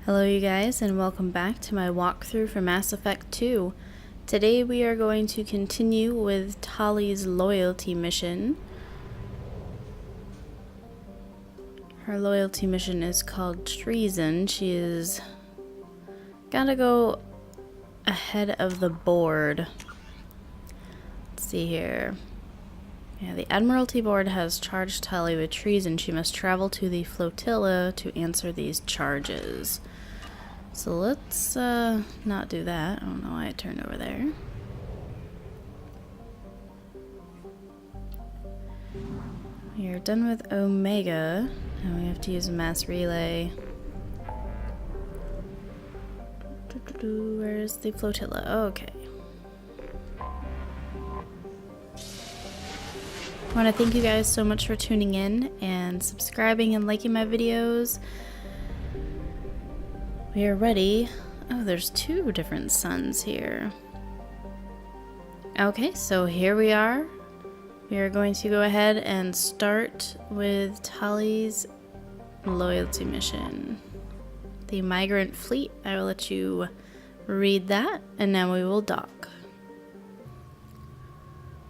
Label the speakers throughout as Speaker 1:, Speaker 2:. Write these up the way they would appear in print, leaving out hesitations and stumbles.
Speaker 1: Hello you guys, and welcome back to my walkthrough for Mass Effect 2. Today we are going to continue with Tali's loyalty mission. Her loyalty mission is called Treason. She is gotta go ahead of the board. Let's see here. Yeah, the Admiralty Board has charged Tali with treason. She must travel to the flotilla to answer these charges. So let's not do that. I don't know why I turned over there. We are done with Omega, and we have to use a mass relay. Where's the flotilla? Okay. I want to thank you guys so much for tuning in and subscribing and liking my videos. We are ready. Oh, there's two different suns here. Okay, so here we are. We are going to go ahead and start with Tali's loyalty mission. The Migrant Fleet. I will let you read that, and now we will dock.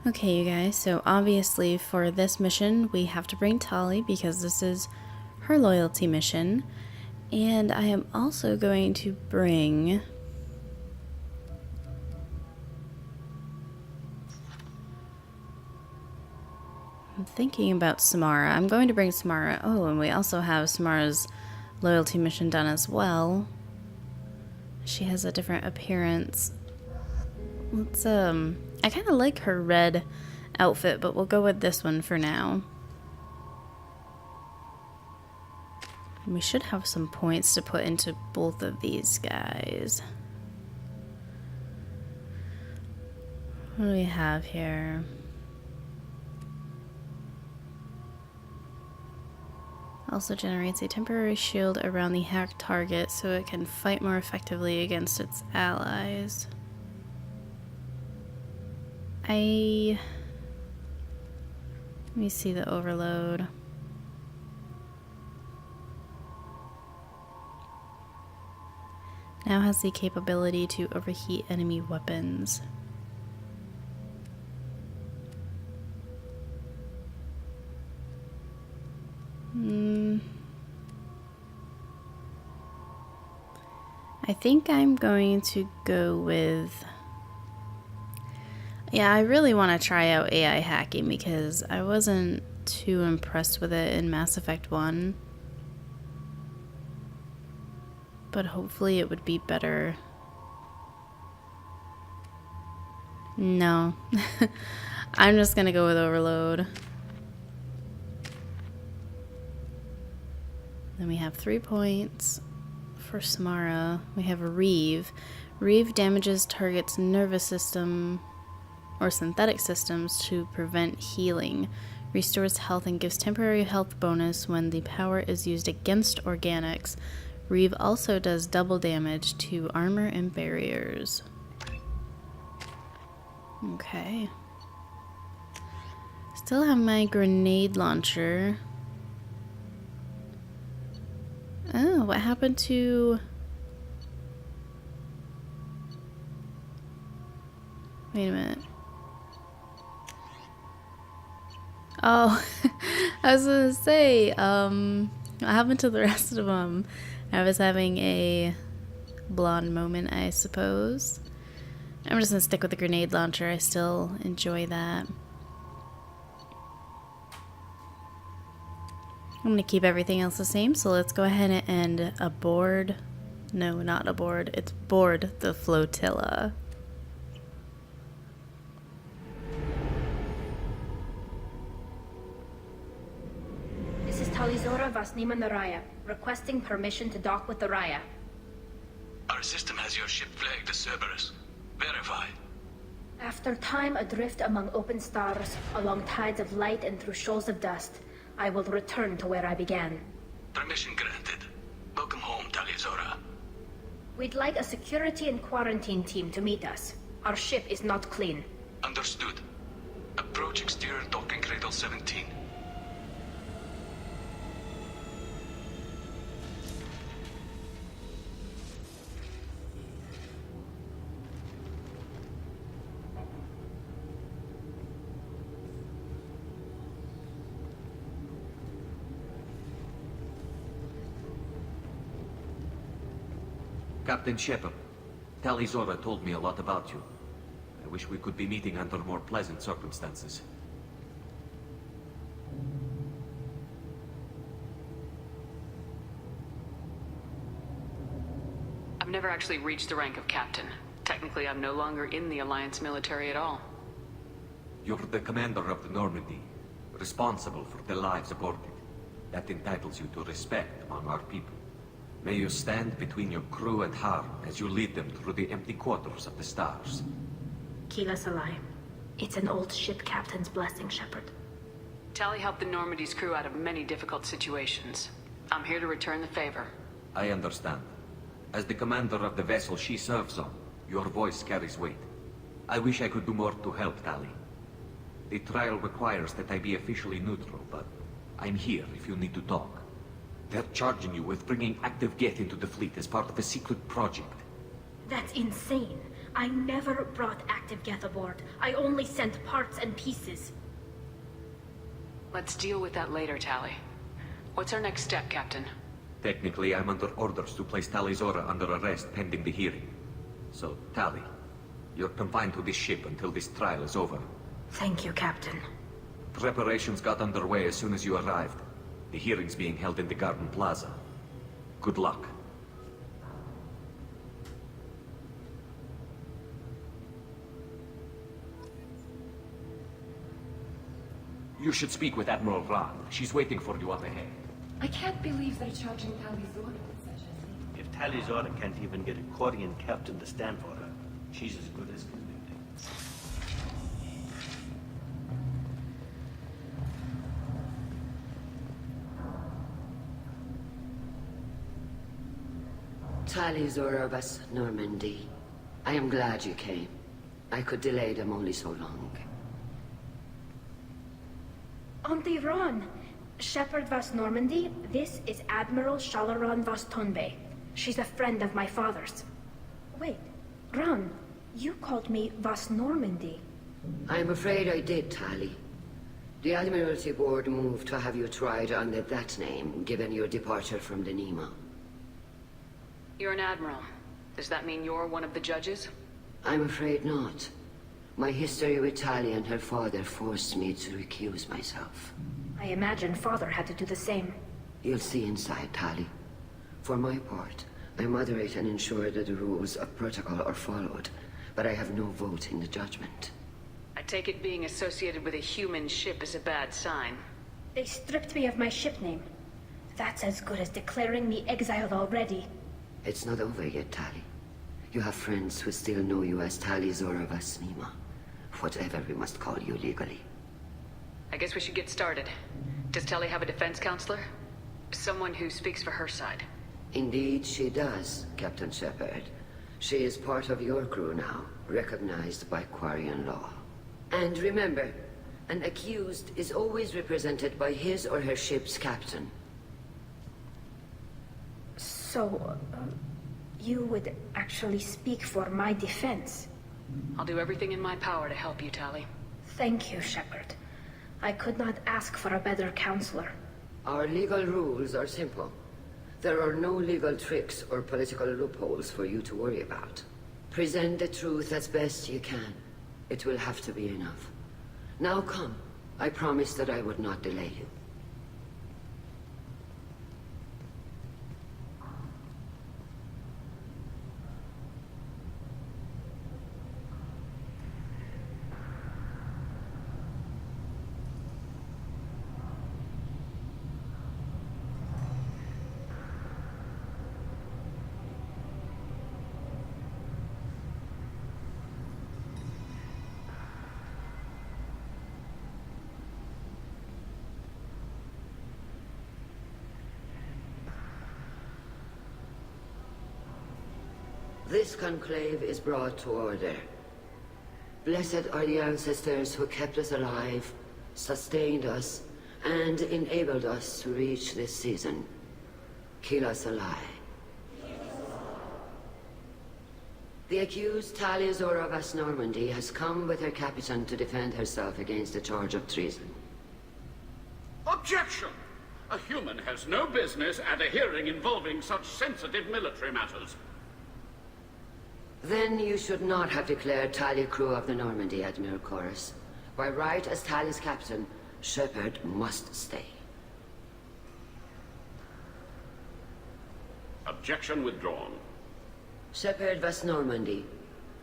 Speaker 1: Okay, you guys, so obviously for this mission, we have to bring Tali because this is her loyalty mission. And I am also going to bring I'm thinking about Samara. I'm going to bring Samara. Oh, and we also have Samara's loyalty mission done as well. She has a different appearance. Let's I kind of like her red outfit, but we'll go with this one for now. We should have some points to put into both of these guys. What do we have here? Also generates a temporary shield around the hacked target so it can fight more effectively against its allies. Let me see the overload. Now has the capability to overheat enemy weapons. I think I'm going to go with... Yeah, I really want to try out AI hacking because I wasn't too impressed with it in Mass Effect 1. But hopefully it would be better. No. I'm just gonna go with overload. Then we have 3 points for Samara. We have Reeve. Reeve damages target's nervous system or synthetic systems to prevent healing. Restores health and gives temporary health bonus when the power is used against organics. Reeve also does double damage to armor and barriers. Okay. Still have my grenade launcher. Oh, what happened to... Wait a minute. Oh, I was gonna say, what happened to the rest of them? I was having a blonde moment, I suppose. I'm just gonna stick with the grenade launcher. I still enjoy that. I'm gonna keep everything else the same, so let's go ahead and aboard. No, not aboard. It's board the flotilla.
Speaker 2: This is Talizora Vasnima Naraya, requesting permission to dock with the Raya.
Speaker 3: Our system has your ship flagged as Cerberus. Verify.
Speaker 2: After time adrift among open stars, along tides of light and through shoals of dust, I will return to where I began.
Speaker 3: Permission granted. Welcome home, Talizora.
Speaker 2: We'd like a security and quarantine team to meet us. Our ship is not clean.
Speaker 3: Understood. Approach exterior docking cradle 17.
Speaker 4: Captain Shepard, Tali Zora told me a lot about you. I wish we could be meeting under more pleasant circumstances.
Speaker 5: I've never actually reached the rank of captain. Technically, I'm no longer in the Alliance military at all.
Speaker 4: You're the commander of the Normandy, responsible for the lives aborted. That entitles you to respect among our people. May you stand between your crew and harm as you lead them through the empty quarters of the stars.
Speaker 2: Keela Salai. It's an old ship captain's blessing, Shepard.
Speaker 5: Tali helped the Normandy's crew out of many difficult situations. I'm here to return the favor.
Speaker 4: I understand. As the commander of the vessel she serves on, your voice carries weight. I wish I could do more to help Tali. The trial requires that I be officially neutral, but I'm here if you need to talk. They're charging you with bringing active Geth into the fleet as part of a secret project.
Speaker 2: That's insane. I never brought active Geth aboard. I only sent parts and pieces.
Speaker 5: Let's deal with that later, Tali. What's our next step, Captain?
Speaker 4: Technically, I'm under orders to place Tali Zora under arrest pending the hearing. So, Tali, you're confined to this ship until this trial is over.
Speaker 2: Thank you, Captain.
Speaker 4: Preparations got underway as soon as you arrived. The hearing's being held in the Garden Plaza. Good luck. You should speak with Admiral Ran. She's waiting for you up ahead.
Speaker 6: I can't believe they're charging Tali Zora with such a thing.
Speaker 7: If Tali Zora can't even get a Quarian captain to stand for her, she's as good as convicted.
Speaker 8: Tali Zora of us, Normandy. I am glad you came. I could delay them only so long.
Speaker 2: Auntie Ron! Shepard Vas Normandy, this is Admiral Shalaran Vas Tonbe. She's a friend of my father's. Wait, Ron, you called me Vas Normandy.
Speaker 8: I'm afraid I did, Tali. The Admiralty Board moved to have you tried under that name, given your departure from the Nima.
Speaker 5: You're an admiral. Does that mean you're one of the judges?
Speaker 8: I'm afraid not. My history with Tali and her father forced me to recuse myself.
Speaker 2: I imagine father had to do the same.
Speaker 8: You'll see inside, Tali. For my part, I moderate and ensure that the rules of protocol are followed, but I have no vote in the judgment.
Speaker 5: I take it being associated with a human ship is a bad sign.
Speaker 2: They stripped me of my ship name. That's as good as declaring me exiled already.
Speaker 8: It's not over yet, Tali. You have friends who still know you as Tali Zora Vas Nima. Whatever we must call you legally.
Speaker 5: I guess we should get started. Does Tali have a defense counselor? Someone who speaks for her side.
Speaker 8: Indeed, she does, Captain Shepard. She is part of your crew now, recognized by Quarian law. And remember, an accused is always represented by his or her ship's captain.
Speaker 2: So, you would actually speak for my defense?
Speaker 5: I'll do everything in my power to help you, Tali.
Speaker 2: Thank you, Shepard. I could not ask for a better counselor.
Speaker 8: Our legal rules are simple. There are no legal tricks or political loopholes for you to worry about. Present the truth as best you can. It will have to be enough. Now come. I promised that I would not delay you. This conclave is brought to order. Blessed are the ancestors who kept us alive, sustained us, and enabled us to reach this season. Kill us alive. The accused Tali Zora Vas Normandy has come with her captain to defend herself against the charge of treason.
Speaker 9: Objection! A human has no business at a hearing involving such sensitive military matters.
Speaker 8: Then you should not have declared Tali crew of the Normandy, Admiral Chorus. By right as Tali's captain, Shepard must stay.
Speaker 9: Objection withdrawn.
Speaker 8: Shepard was Normandy.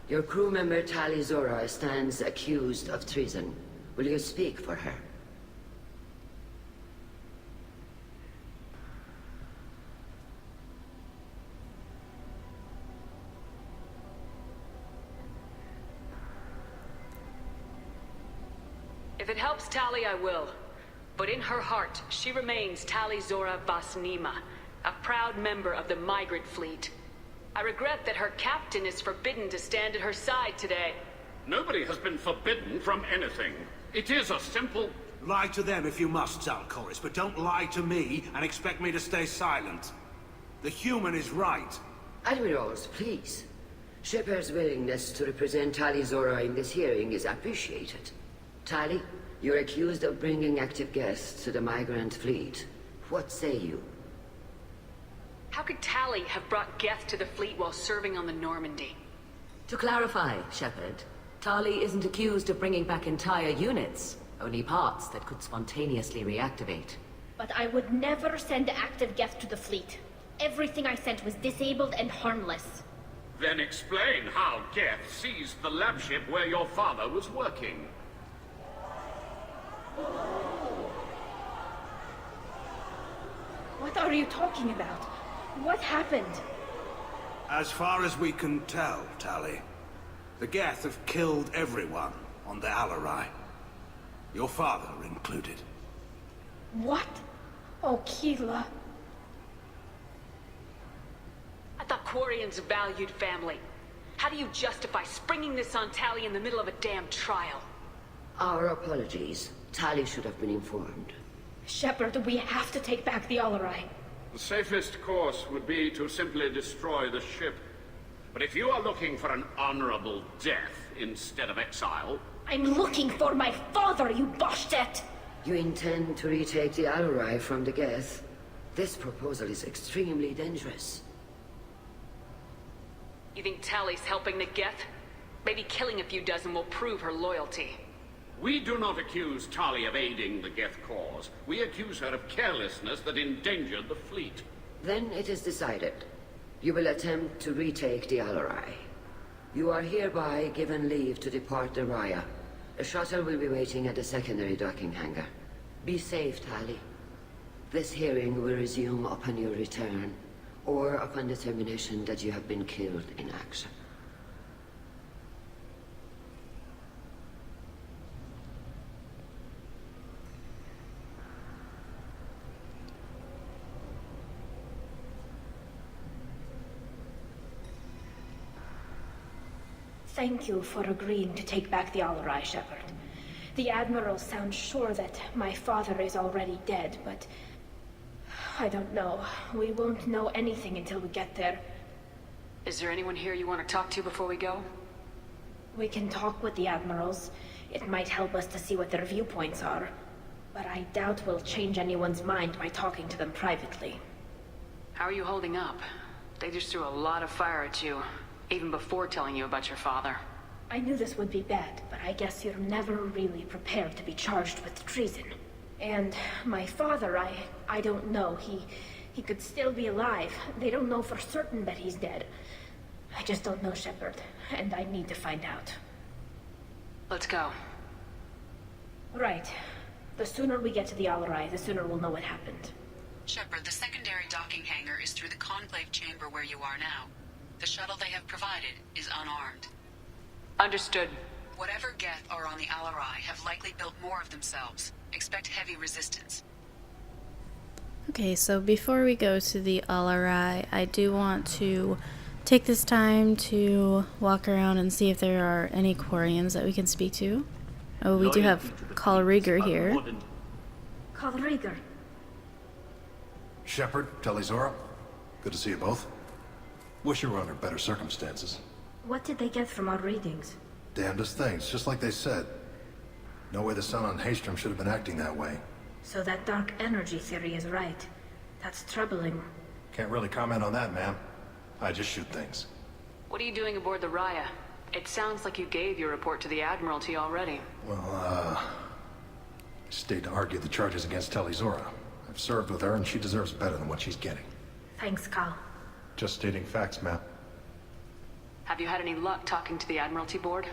Speaker 8: Your crew member Tali Zora stands accused of treason. Will you speak for her?
Speaker 5: If it helps Tali, I will. But in her heart, she remains Tali Zora Vasnima, a proud member of the migrant fleet. I regret that her captain is forbidden to stand at her side today.
Speaker 9: Nobody has been forbidden from anything. It is a simple...
Speaker 10: Lie to them if you must, Zalcoris, but don't lie to me and expect me to stay silent. The human is right.
Speaker 8: Admirals, please. Shepard's willingness to represent Tali Zora in this hearing is appreciated. Tali, you're accused of bringing active guests to the migrant fleet. What say you?
Speaker 5: How could Tali have brought Geth to the fleet while serving on the Normandy?
Speaker 11: To clarify, Shepard, Tali isn't accused of bringing back entire units, only parts that could spontaneously reactivate.
Speaker 2: But I would never send active Geth to the fleet. Everything I sent was disabled and harmless.
Speaker 9: Then explain how Geth seized the lab ship where your father was working.
Speaker 2: What are you talking about? What happened?
Speaker 10: As far as we can tell, Tali, the Geth have killed everyone on the Alarai. Your father included.
Speaker 2: What? Oh, Keela.
Speaker 5: I thought Quarians valued family. How do you justify springing this on Tali in the middle of a damn trial?
Speaker 8: Our apologies. Tali should have been informed.
Speaker 2: Shepard, we have to take back the Alarai.
Speaker 9: The safest course would be to simply destroy the ship. But if you are looking for an honorable death instead of exile...
Speaker 2: I'm looking for my father, you bastet!
Speaker 8: You intend to retake the Alarai from the Geth? This proposal is extremely dangerous.
Speaker 5: You think Tali's helping the Geth? Maybe killing a few dozen will prove her loyalty.
Speaker 9: We do not accuse Tali of aiding the Geth cause. We accuse her of carelessness that endangered the fleet.
Speaker 8: Then it is decided. You will attempt to retake the Alarai. You are hereby given leave to depart the Raya. A shuttle will be waiting at the secondary docking hangar. Be safe, Tali. This hearing will resume upon your return, or upon determination that you have been killed in action.
Speaker 2: Thank you for agreeing to take back the Alarai, Shepard. The Admiral sounds sure that my father is already dead, but... I don't know. We won't know anything until we get there.
Speaker 5: Is there anyone here you want to talk to before we go?
Speaker 2: We can talk with the Admirals. It might help us to see what their viewpoints are. But I doubt we'll change anyone's mind by talking to them privately.
Speaker 5: How are you holding up? They just threw a lot of fire at you, even before telling you about your father.
Speaker 2: I knew this would be bad, but I guess you're never really prepared to be charged with treason. And my father, I don't know. He could still be alive. They don't know for certain that he's dead. I just don't know, Shepard, and I need to find out.
Speaker 5: Let's go.
Speaker 2: Right. The sooner we get to the Alarai, the sooner we'll know what happened.
Speaker 12: Shepard, the secondary docking hangar is through the conclave chamber where you are now. The shuttle they have provided is unarmed.
Speaker 5: Understood.
Speaker 12: Whatever Geth are on the Alarai have likely built more of themselves. Expect heavy resistance.
Speaker 1: Okay, so before we go to the Alarai, I do want to take this time to walk around and see if there are any Quarians that we can speak to. Oh, we do have Khal Rieger here.
Speaker 2: Khal Rieger.
Speaker 13: Shepard, Tali Zora. Good to see you both. Wish you were under better circumstances.
Speaker 2: What did they get from our readings?
Speaker 13: Damnedest things, just like they said. No way the Sun on Haystrom should have been acting that way.
Speaker 2: So that dark energy theory is right. That's troubling.
Speaker 13: Can't really comment on that, ma'am. I just shoot things.
Speaker 5: What are you doing aboard the Raya? It sounds like you gave your report to the Admiralty already.
Speaker 13: Well, stayed to argue the charges against Tali Zora. I've served with her, and she deserves better than what she's getting.
Speaker 2: Thanks, Cal.
Speaker 13: Just stating facts, ma'am.
Speaker 5: Have you had any luck talking to the Admiralty Board?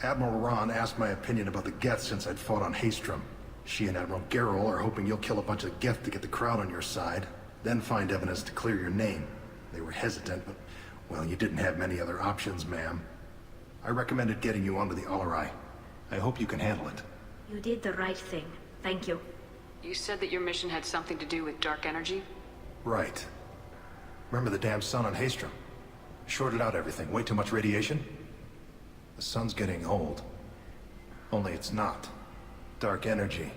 Speaker 13: Admiral Ron asked my opinion about the Geth since I'd fought on Haestrom. She and Admiral Gerrel are hoping you'll kill a bunch of Geth to get the crowd on your side, then find evidence to clear your name. They were hesitant, but, well, you didn't have many other options, ma'am. I recommended getting you onto the Alarai. I hope you can handle it.
Speaker 2: You did the right thing. Thank you.
Speaker 5: You said that your mission had something to do with dark energy?
Speaker 13: Right. Remember the damn sun on Haestrom? Shorted out everything. Way too much radiation? The sun's getting old. Only it's not. Dark energy.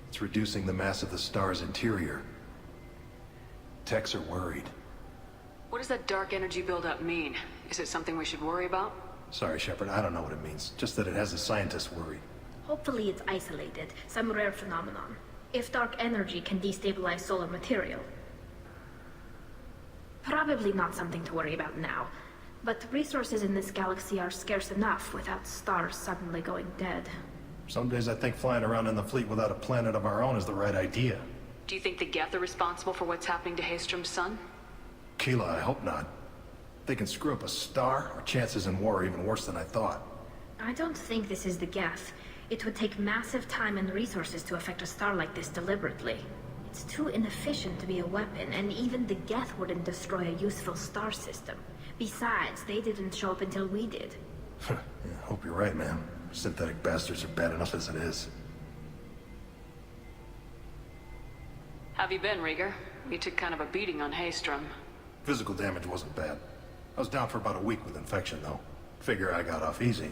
Speaker 13: It's reducing the mass of the star's interior. Techs are worried.
Speaker 5: What does that dark energy buildup mean? Is it something we should worry about?
Speaker 13: Sorry, Shepard, I don't know what it means. Just that it has the scientists worried.
Speaker 2: Hopefully it's isolated, some rare phenomenon. If dark energy can destabilize solar material. Probably not something to worry about now. But resources in this galaxy are scarce enough without stars suddenly going dead.
Speaker 13: Some days I think flying around in the fleet without a planet of our own is the right idea.
Speaker 5: Do you think the Geth are responsible for what's happening to Haestrom's sun?
Speaker 13: Keela, I hope not. If they can screw up a star, our chances in war are even worse than I thought.
Speaker 2: I don't think this is the Geth. It would take massive time and resources to affect a star like this deliberately. It's too inefficient to be a weapon, and even the Geth wouldn't destroy a useful star system. Besides, they didn't show up until we did.
Speaker 13: Yeah, hope you're right, man. Synthetic bastards are bad enough as it is.
Speaker 5: Have you been, Rieger? You took kind of a beating on Haestrom.
Speaker 13: Physical damage wasn't bad. I was down for about a week with infection, though. Figure I got off easy.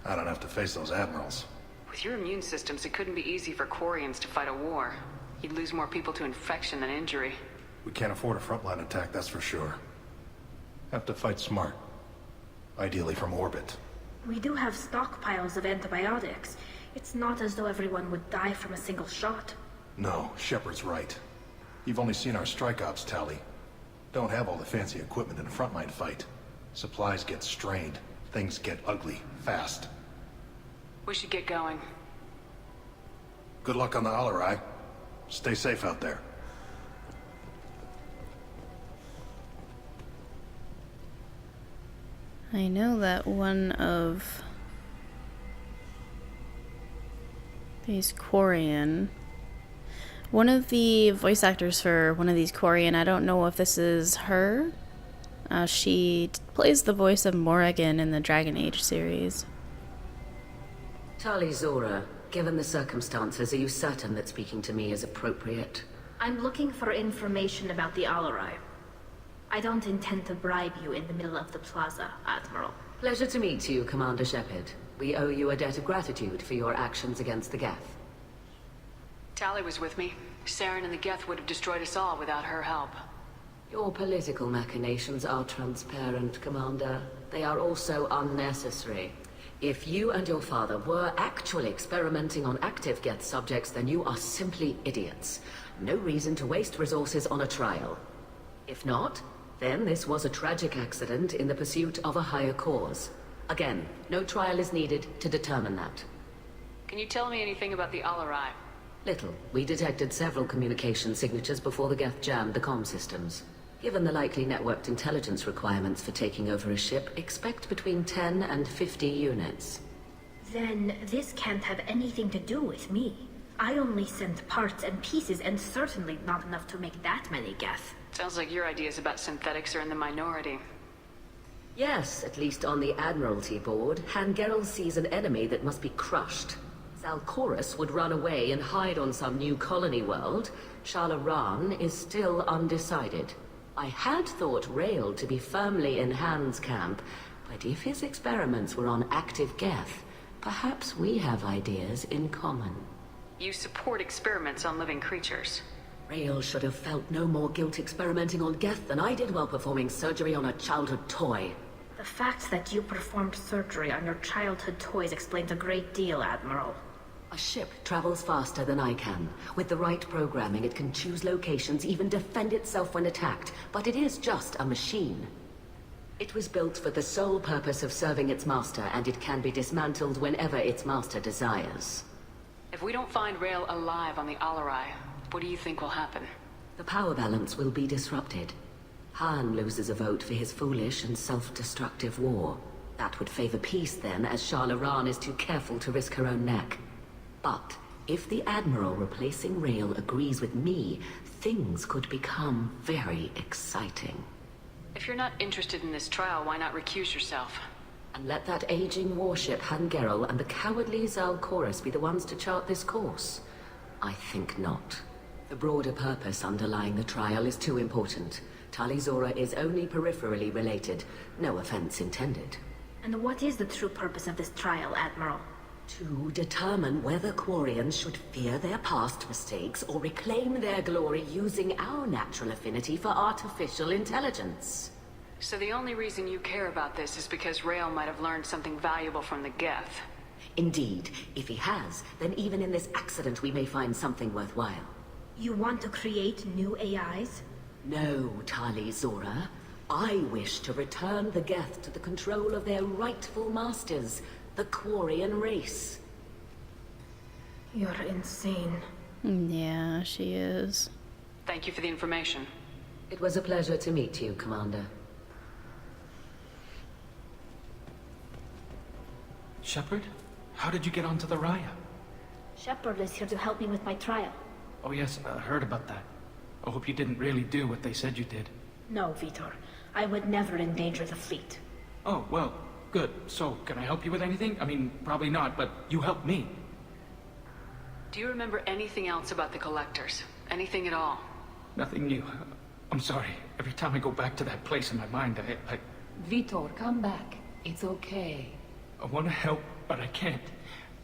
Speaker 13: I don't have to face those admirals.
Speaker 5: With your immune systems, it couldn't be easy for Quarians to fight a war. You'd lose more people to infection than injury.
Speaker 13: We can't afford a frontline attack, that's for sure. Have to fight smart. Ideally from orbit.
Speaker 2: We do have stockpiles of antibiotics. It's not as though everyone would die from a single shot.
Speaker 13: No, Shepard's right. You've only seen our strike ops, Tali. Don't have all the fancy equipment in a frontline fight. Supplies get strained. Things get ugly, fast.
Speaker 5: We should get going.
Speaker 13: Good luck on the Alarai. Stay safe out there.
Speaker 1: I know that one of these Quarian, one of the voice actors for one of these Quarian, I don't know if this is her. She plays the voice of Morrigan in the Dragon Age series.
Speaker 11: Tali Zora, given the circumstances, are you certain that speaking to me is appropriate?
Speaker 2: I'm looking for information about the Alarai. I don't intend to bribe you in the middle of the plaza, Admiral.
Speaker 11: Pleasure to meet you, Commander Shepard. We owe you a debt of gratitude for your actions against the Geth.
Speaker 5: Tali was with me. Saren and the Geth would have destroyed us all without her help.
Speaker 11: Your political machinations are transparent, Commander. They are also unnecessary. If you and your father were actually experimenting on active Geth subjects, then you are simply idiots. No reason to waste resources on a trial. If not, then this was a tragic accident in the pursuit of a higher cause. Again, no trial is needed to determine that.
Speaker 5: Can you tell me anything about the Alarai?
Speaker 11: Little. We detected several communication signatures before the Geth jammed the comm systems. Given the likely networked intelligence requirements for taking over a ship, expect between 10 and 50 units.
Speaker 2: Then this can't have anything to do with me. I only sent parts and pieces, and certainly not enough to make that many Geth.
Speaker 5: Sounds like your ideas about synthetics are in the minority.
Speaker 11: Yes, at least on the Admiralty board, Han Gerrel sees an enemy that must be crushed. Zalcorus would run away and hide on some new colony world. Shalaran is still undecided. I had thought Rael to be firmly in Han's camp, but if his experiments were on active Geth, perhaps we have ideas in common.
Speaker 5: You support experiments on living creatures.
Speaker 11: Rael should have felt no more guilt experimenting on Geth than I did while performing surgery on a childhood toy.
Speaker 2: The fact that you performed surgery on your childhood toys explains a great deal, Admiral.
Speaker 11: A ship travels faster than I can. With the right programming, it can choose locations, even defend itself when attacked. But it is just a machine. It was built for the sole purpose of serving its master, and it can be dismantled whenever its master desires.
Speaker 5: If we don't find Rael alive on the Alarai, what do you think will happen?
Speaker 11: The power balance will be disrupted. Han loses a vote for his foolish and self-destructive war. That would favor peace then, as Shala-Ran is too careful to risk her own neck. But if the Admiral replacing Rael agrees with me, things could become very exciting.
Speaker 5: If you're not interested in this trial, why not recuse yourself?
Speaker 11: And let that aging warship Han Gerrel and the cowardly Zal Chorus be the ones to chart this course? I think not. The broader purpose underlying the trial is too important. Tali Zora is only peripherally related. No offense intended.
Speaker 2: And what is the true purpose of this trial, Admiral?
Speaker 11: To determine whether Quarians should fear their past mistakes or reclaim their glory using our natural affinity for artificial intelligence.
Speaker 5: So the only reason you care about this is because Rael might have learned something valuable from the Geth.
Speaker 11: Indeed. If he has, then even in this accident we may find something worthwhile.
Speaker 2: You want to create new AIs?
Speaker 11: No, Tali Zora. I wish to return the Geth to the control of their rightful masters, the Quarian race.
Speaker 2: You're insane.
Speaker 1: Yeah, she is.
Speaker 5: Thank you for the information.
Speaker 11: It was a pleasure to meet you, Commander.
Speaker 14: Shepard? How did you get onto the Raya?
Speaker 2: Shepard is here to help me with my trial.
Speaker 14: Oh yes, I heard about that. I hope you didn't really do what they said you did.
Speaker 2: No, Vitor. I would never endanger the fleet.
Speaker 14: Oh, well, good. So, can I help you with anything? I mean, probably not, but you helped me.
Speaker 5: Do you remember anything else about the Collectors? Anything at all?
Speaker 14: Nothing new. I'm sorry. Every time I go back to that place in my mind, I
Speaker 6: Vitor, come back. It's okay.
Speaker 14: want to help, but I can't.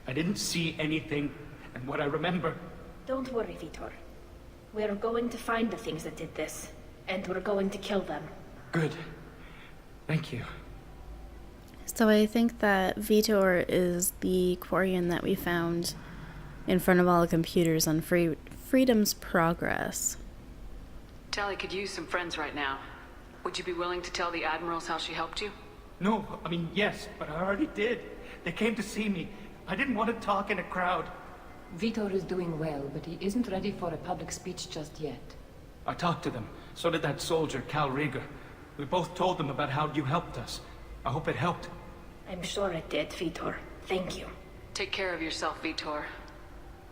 Speaker 14: I didn't see anything, and what I remember...
Speaker 2: Don't worry, Vitor. We're going to find the things that did this, and we're going to kill them.
Speaker 14: Good. Thank you.
Speaker 1: So I think that Vitor is the Quarian that we found in front of all the computers on Freedom's Progress.
Speaker 5: Tali could use some friends right now. Would you be willing to tell the Admirals how she helped you?
Speaker 14: No, I mean, yes, but I already did. They came to see me. I didn't want to talk in a crowd.
Speaker 6: Vitor is doing well, but he isn't ready for a public speech just yet.
Speaker 14: I talked to them. So did that soldier, Cal Rieger. We both told them about how you helped us. I hope it helped.
Speaker 2: I'm sure it did, Vitor. Thank you.
Speaker 5: Take care of yourself, Vitor.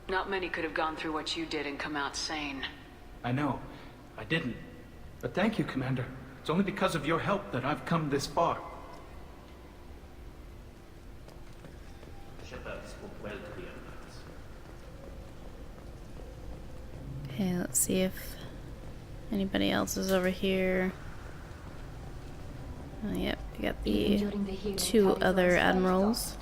Speaker 5: Not many could have gone through what you did and come out sane.
Speaker 14: I know. I didn't. But thank you, Commander. It's only because of your help that I've come this far.
Speaker 7: Shepard spoke well to the Admirals.
Speaker 1: Okay, let's see if anybody else is over here. Yep, we got the two other admirals.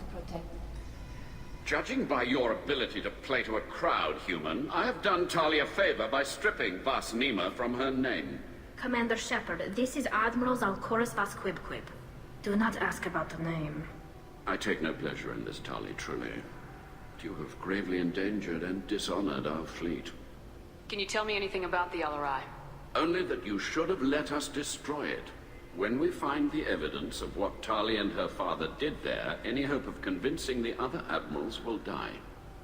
Speaker 9: Judging by your ability to play to a crowd, human, I have done Tali a favor by stripping Vas Nima from her name.
Speaker 2: Commander Shepard, this is Admiral Zalkoris Vas Quibquib. Do not ask about the name.
Speaker 9: I take no pleasure in this, Tali, truly. You have gravely endangered and dishonored our fleet.
Speaker 5: Can you tell me anything about the Alarai?
Speaker 9: Only that you should have let us destroy it. When we find the evidence of what Tali and her father did there, any hope of convincing the other admirals will die.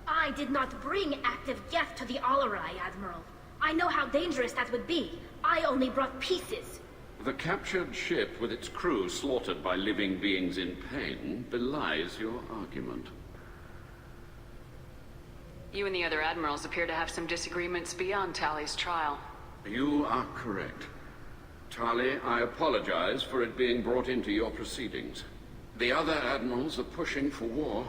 Speaker 2: I did not bring active Geth to the Alarai, Admiral. I know how dangerous that would be. I only brought pieces.
Speaker 9: The captured ship with its crew slaughtered by living beings in pain belies your argument.
Speaker 5: You and the other admirals appear to have some disagreements beyond Tali's trial.
Speaker 9: You are correct. Tali, I apologize for it being brought into your proceedings. The other admirals are pushing for war.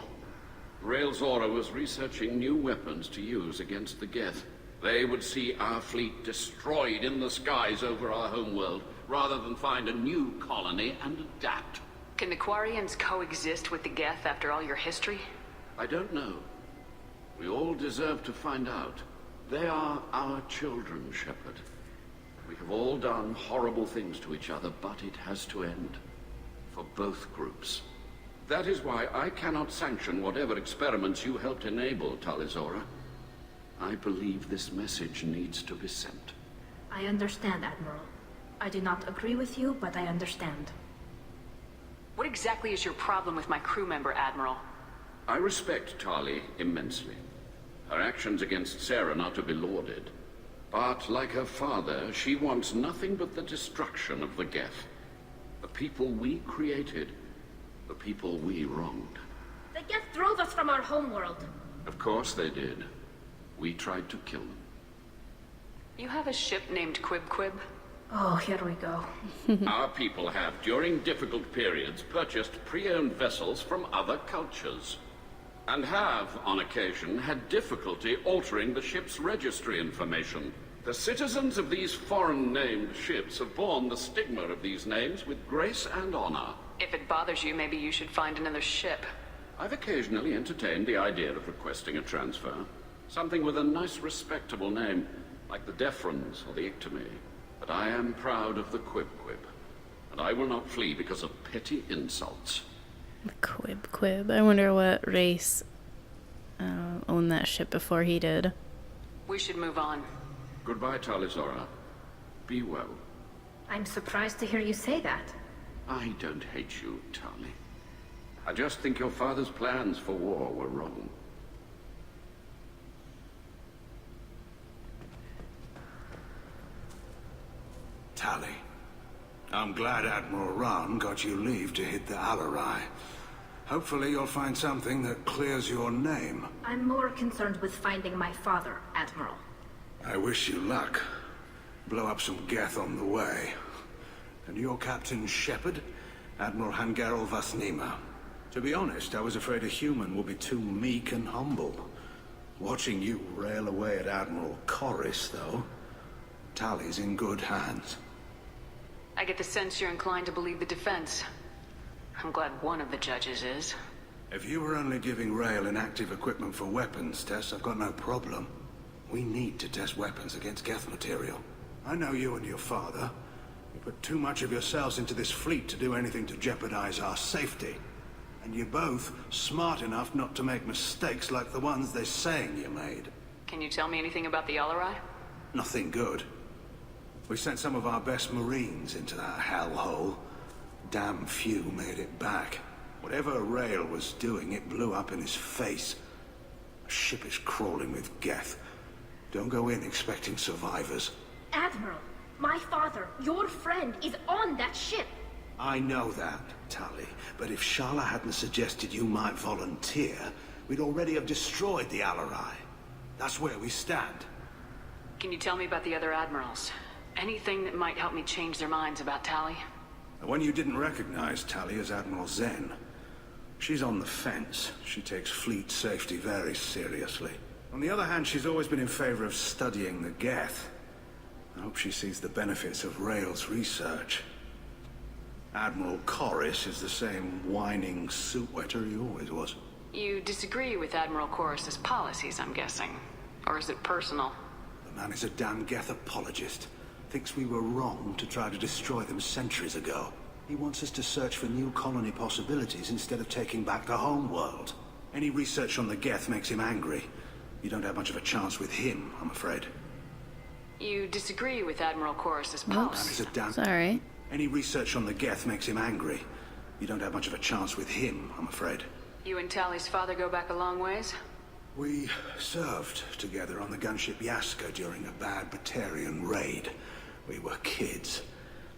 Speaker 9: Rael Zora was researching new weapons to use against the Geth. They would see our fleet destroyed in the skies over our homeworld, rather than find a new colony and adapt.
Speaker 5: Can the Quarians coexist with the Geth after all your history?
Speaker 9: I don't know. We all deserve to find out. They are our children, Shepard. We have all done horrible things to each other, but it has to end. For both groups. That is why I cannot sanction whatever experiments you helped enable, Tali Zora. I believe this message needs to be sent.
Speaker 2: I understand, Admiral. I do not agree with you, but I understand.
Speaker 5: What exactly is your problem with my crew member, Admiral?
Speaker 9: I respect Tali immensely. Her actions against Sarah are to be lauded. But like her father, she wants nothing but the destruction of the Geth. The people we created. The people we wronged.
Speaker 2: The Geth drove us from our homeworld.
Speaker 9: Of course they did. We tried to kill them.
Speaker 5: You have a ship named Quib Quib?
Speaker 2: Oh, here we go.
Speaker 9: Our people have, during difficult periods, purchased pre-owned vessels from other cultures. And have, on occasion, had difficulty altering the ship's registry information. The citizens of these foreign-named ships have borne the stigma of these names with grace and honor.
Speaker 5: If it bothers you, maybe you should find another ship.
Speaker 9: I've occasionally entertained the idea of requesting a transfer. Something with a nice, respectable name, like the Defrons or the Ictomy. But I am proud of the Quib Quib. And I will not flee because of petty insults.
Speaker 1: The Quib Quib. I wonder what race owned that ship before he did.
Speaker 5: We should move on.
Speaker 9: Goodbye, Tali Zora. Be well.
Speaker 2: I'm surprised to hear you say that.
Speaker 9: I don't hate you, Tali. I just think your father's plans for war were wrong.
Speaker 10: Tali, I'm glad Admiral Rahn got you leave to hit the Alarai. Hopefully you'll find something that clears your name.
Speaker 2: I'm more concerned with finding my father, Admiral.
Speaker 10: I wish you luck. Blow up some Geth on the way. And your Captain Shepard? Admiral Hangarel Vasnima. To be honest, I was afraid a human would be too meek and humble. Watching you rail away at Admiral Corris, though, Tali's in good hands.
Speaker 5: I get the sense you're inclined to believe the defense. I'm glad one of the judges is.
Speaker 10: If you were only giving Rail inactive equipment for weapons tests, I've got no problem. We need to test weapons against Geth material. I know you and your father. You put too much of yourselves into this fleet to do anything to jeopardize our safety. And you're both smart enough not to make mistakes like the ones they're saying you made.
Speaker 5: Can you tell me anything about the Alarai?
Speaker 10: Nothing good. We sent some of our best Marines into that hellhole. Damn few made it back. Whatever Rail was doing, it blew up in his face. A ship is crawling with Geth. Don't go in expecting survivors.
Speaker 2: Admiral, my father, your friend, is on that ship.
Speaker 10: I know that, Tali, but if Shala hadn't suggested you might volunteer, we'd already have destroyed the Alarai. That's where we stand.
Speaker 5: Can you tell me about the other admirals? Anything that might help me change their minds about Tali?
Speaker 10: The one you didn't recognize, Tali, is Admiral Zen. She's on the fence. She takes fleet safety very seriously. On the other hand, she's always been in favor of studying the Geth. I hope she sees the benefits of Rail's research. Admiral Corris is the same whining suit-wetter he always was.
Speaker 5: You disagree with Admiral Corris's policies, I'm guessing. Or is it personal?
Speaker 10: The man is a damn Geth apologist. Thinks we were wrong to try to destroy them centuries ago. He wants us to search for new colony possibilities instead of taking back the home world. Any research on the Geth makes him angry. You don't have much of a chance with him, I'm afraid.
Speaker 5: You disagree with Admiral Corris's policies?
Speaker 1: Sorry.
Speaker 10: Any research on the Geth makes him angry. You don't have much of a chance with him, I'm afraid.
Speaker 5: You and Tali's father go back a long ways?
Speaker 10: We served together on the gunship Yaska during a bad Batarian raid. We were kids,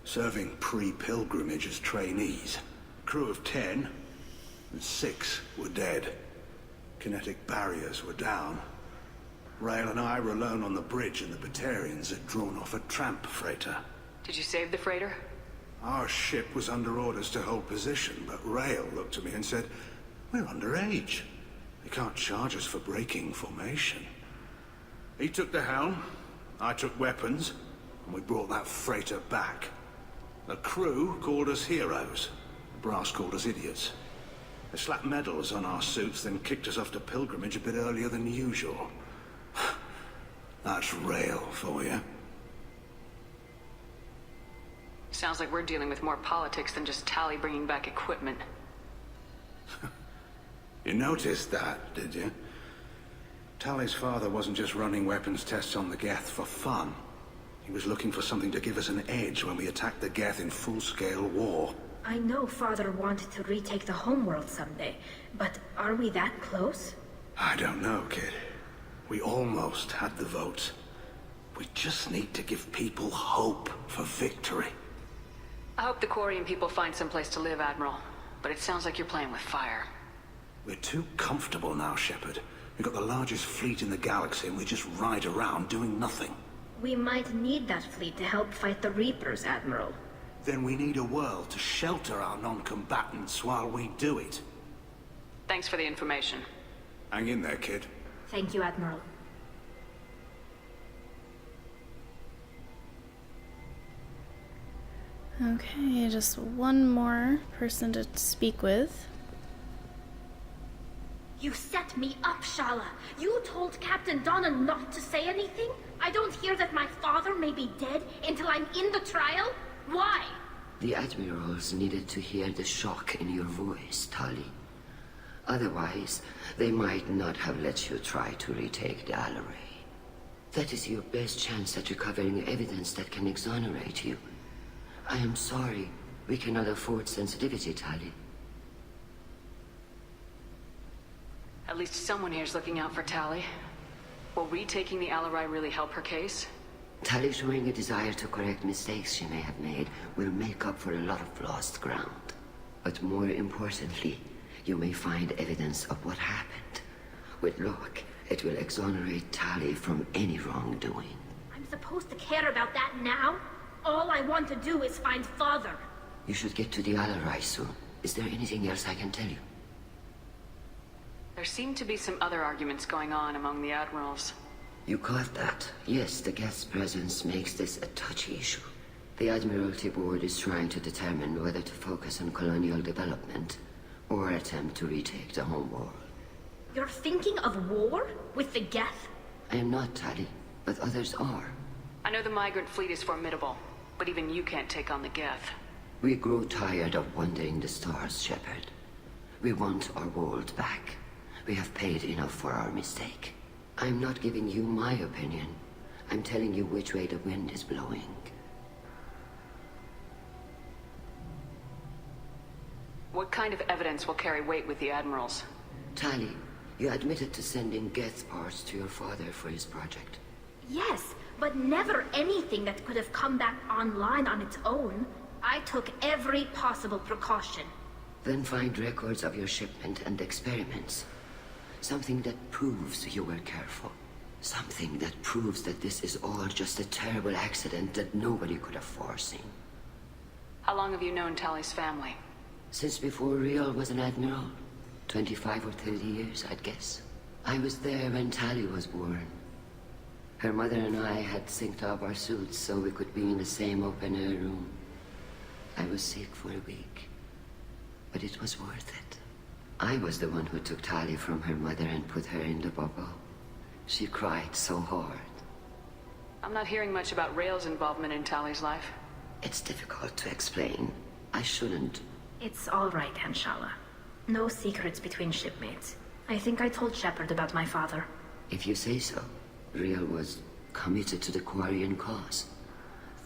Speaker 10: serving pre-pilgrimage as trainees. Crew of 10, and 6 were dead. Kinetic barriers were down. Rail and I were alone on the bridge, and the Batarians had drawn off a tramp freighter.
Speaker 5: Did you save the freighter?
Speaker 10: Our ship was under orders to hold position, but Rail looked at me and said, "We're underage. They can't charge us for breaking formation." He took the helm, I took weapons, and we brought that freighter back. The crew called us heroes. The brass called us idiots. They slapped medals on our suits, then kicked us off to pilgrimage a bit earlier than usual. That's Rail for you.
Speaker 5: Sounds like we're dealing with more politics than just Tali bringing back equipment.
Speaker 10: You noticed that, did you? Tali's father wasn't just running weapons tests on the Geth for fun. He was looking for something to give us an edge when we attacked the Geth in full-scale war.
Speaker 2: I know Father wanted to retake the homeworld someday, but are we that close?
Speaker 10: I don't know, kid. We almost had the vote. We just need to give people hope for victory.
Speaker 5: I hope the Quarian people find some place to live, Admiral. But it sounds like you're playing with fire.
Speaker 10: We're too comfortable now, Shepard. We've got the largest fleet in the galaxy and we just ride around doing nothing.
Speaker 2: We might need that fleet to help fight the Reapers, Admiral.
Speaker 10: Then we need a world to shelter our non-combatants while we do it.
Speaker 5: Thanks for the information.
Speaker 10: Hang in there, kid.
Speaker 2: Thank you, Admiral.
Speaker 1: Okay, just one more person to speak with.
Speaker 2: You set me up, Shala. You told Captain Donna not to say anything? I don't hear that my father may be dead until I'm in the trial? Why?
Speaker 8: The admirals needed to hear the shock in your voice, Tali. Otherwise, they might not have let you try to retake the Alaray. That is your best chance at recovering evidence that can exonerate you. I am sorry. We cannot afford sensitivity, Tali.
Speaker 5: At least someone here's looking out for Tali. Will retaking the Alarai really help her case?
Speaker 8: Tali showing a desire to correct mistakes she may have made will make up for a lot of lost ground. But more importantly, you may find evidence of what happened. With luck, it will exonerate Tali from any wrongdoing.
Speaker 2: I'm supposed to care about that now? All I want to do is find Father.
Speaker 8: You should get to the Alarai soon. Is there anything else I can tell you?
Speaker 5: There seem to be some other arguments going on among the admirals.
Speaker 8: You caught that? Yes, the guest's presence makes this a touchy issue. The Admiralty Board is trying to determine whether to focus on colonial development or attempt to retake the homeworld.
Speaker 2: You're thinking of war? With the Geth?
Speaker 8: I am not, Tali, but others are.
Speaker 5: I know the migrant fleet is formidable, but even you can't take on the Geth.
Speaker 8: We grow tired of wandering the stars, Shepard. We want our world back. We have paid enough for our mistake. I'm not giving you my opinion. I'm telling you which way the wind is blowing.
Speaker 5: What kind of evidence will carry weight with the admirals?
Speaker 8: Tali, you admitted to sending Geth parts to your father for his project.
Speaker 2: Yes, but never anything that could have come back online on its own. I took every possible precaution.
Speaker 8: Then find records of your shipment and experiments. Something that proves you were careful. Something that proves that this is all just a terrible accident that nobody could have foreseen.
Speaker 5: How long have you known Tali's family?
Speaker 8: Since before Riel was an admiral. 25 or 30 years, I'd guess. I was there when Tali was born. Her mother and I had synced up our suits so we could be in the same open-air room. I was sick for a week, but it was worth it. I was the one who took Tali from her mother and put her in the bubble. She cried so hard.
Speaker 5: I'm not hearing much about Rael's involvement in Tali's life.
Speaker 8: It's difficult to explain. I shouldn't.
Speaker 2: It's all right, Anshala. No secrets between shipmates. I think I told Shepard about my father.
Speaker 8: If you say so. Riel was committed to the Quarian cause.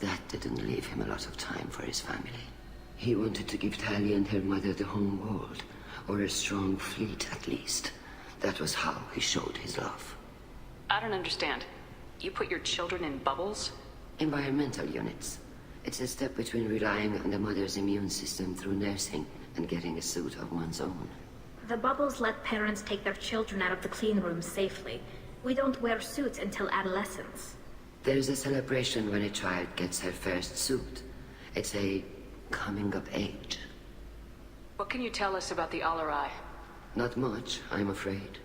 Speaker 8: That didn't leave him a lot of time for his family. He wanted to give Tali and her mother the home world, or a strong fleet at least. That was how he showed his love.
Speaker 5: I don't understand. You put your children in bubbles?
Speaker 8: Environmental units. It's a step between relying on the mother's immune system through nursing and getting a suit of one's own.
Speaker 2: The bubbles let parents take their children out of the clean rooms safely. We don't wear suits until adolescence.
Speaker 8: There's a celebration when a child gets her first suit. It's a coming of age.
Speaker 5: What can you tell us about the Alarai?
Speaker 8: Not much, I'm afraid.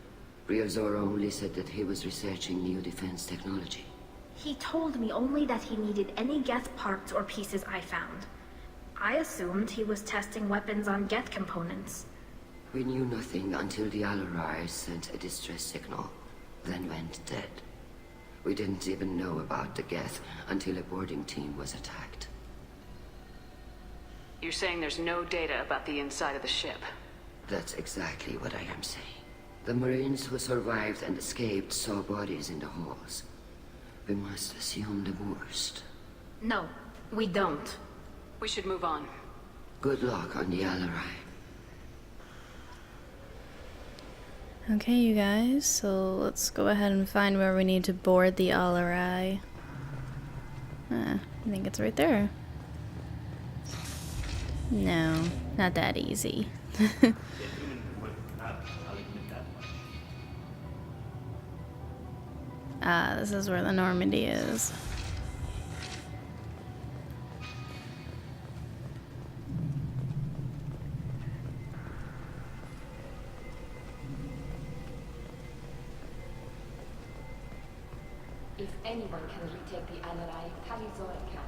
Speaker 8: Riel Zora only said that he was researching new defense technology.
Speaker 2: He told me only that he needed any Geth parts or pieces I found. I assumed he was testing weapons on Geth components.
Speaker 8: We knew nothing until the Alarai sent a distress signal, then went dead. We didn't even know about the Geth until a boarding team was attacked.
Speaker 5: You're saying there's no data about the inside of the ship?
Speaker 8: That's exactly what I am saying. The Marines who survived and escaped saw bodies in the halls. We must assume the worst.
Speaker 2: No, we don't.
Speaker 5: We should move on.
Speaker 8: Good luck on the Alarai.
Speaker 1: Okay, you guys, so let's go ahead and find where we need to board the Alarai. I think it's right there. No, not that easy. This is where the Normandy is.
Speaker 6: If anyone can retake the Alarai, Tali can.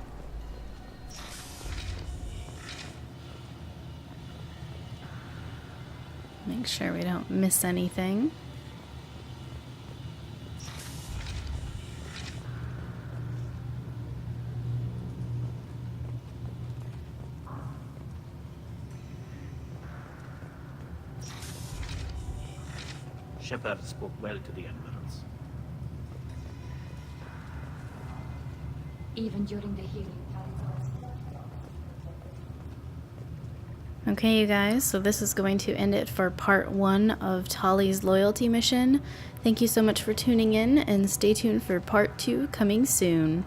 Speaker 1: Make sure we don't miss anything.
Speaker 7: Shepard spoke well to the Admirals.
Speaker 6: Even during the healing,
Speaker 1: Okay, you guys, so this is going to end it for part 1 of Tali's loyalty mission. Thank you so much for tuning in, and stay tuned for part 2 coming soon.